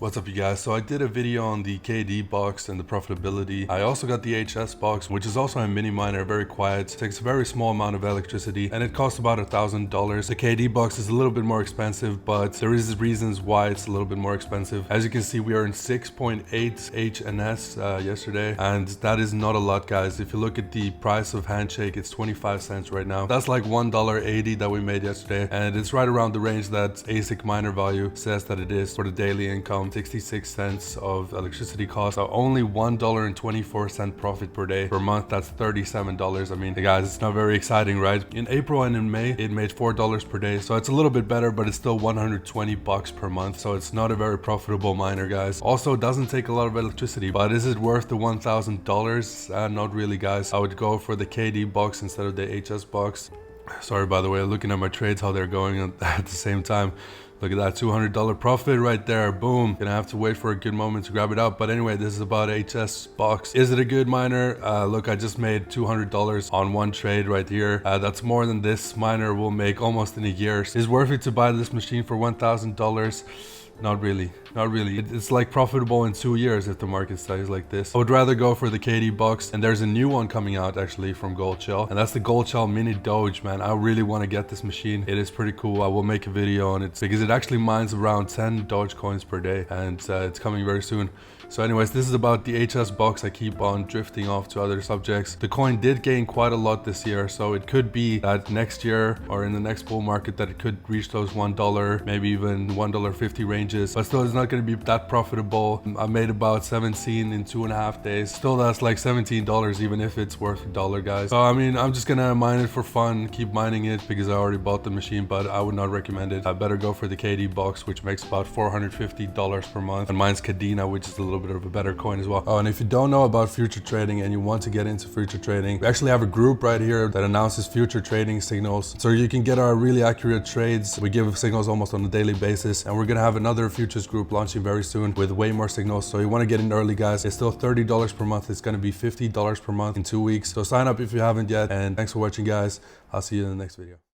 What's up, you guys? So I did a video on the KD box and the profitability. I also got the HS box, which is also a mini miner, very quiet, takes a very small amount of electricity, and it costs about $1,000. The KD box is a little bit more expensive, but there is reasons why it's a little bit more expensive. As you can see, we are in 6.8 HNS yesterday, and that is not a lot, guys. If you look at the price of Handshake, it's 25 cents right now. That's like $1.80 that we made yesterday, and it's right around the range that ASIC miner value says that it is for the daily income. 66 cents of electricity cost, so only $1.24 profit per day. Per month, that's $37. I mean, guys, it's not very exciting, right? In April and in May, it made $4 per day, so it's a little bit better, but it's still 120 bucks per month, so it's not a very profitable miner, guys. Also, it doesn't take a lot of electricity, but is it worth the $1,000? Not really, guys. I would go for the KD box instead of the HS box. Sorry, by the way, looking at my trades, how they're going at the same time. Look at that $200 profit right there. Boom. Gonna have to wait for a good moment to grab it up. But anyway, this is about HS box. Is it a good miner? Look, I just made $200 on one trade right here. That's more than this miner will make almost in a year. Is it worth it to buy this machine for $1,000? Not really. Not really. It's like profitable in 2 years if the market stays like this. I would rather go for the KD box, and there's a new one coming out actually from GOLDSHELL, and that's the GOLDSHELL Mini Doge, man. I really want to get this machine. It is pretty cool. I will make a video on it because it actually mines around 10 Doge coins per day, and it's coming very soon. So anyways, this is about the HS box. I keep on drifting off to other subjects. The coin did gain quite a lot this year, so it could be that next year or in the next bull market that it could reach those $1, maybe even $1.50 ranges, but still it's not going to be that profitable. I made about 17 in 2.5 days. Still, that's like $17 even if it's worth $1, guys. So I mean, I'm just gonna mine it for fun, keep mining it because I already bought the machine, but I would not recommend it. I better go for the KD box, which makes about $450 per month, and mine's Kadena, which is a little bit of a better coin as well. Oh, and if you don't know about future trading and you want to get into future trading, we actually have a group right here that announces future trading signals, so you can get our really accurate trades. We give signals almost on a daily basis, and we're gonna have another futures group launching very soon with way more signals. So you want to get in early, guys. It's still $30 per month. It's going to be $50 per month in 2 weeks. So sign up if you haven't yet, and thanks for watching, guys. I'll see you in the next video.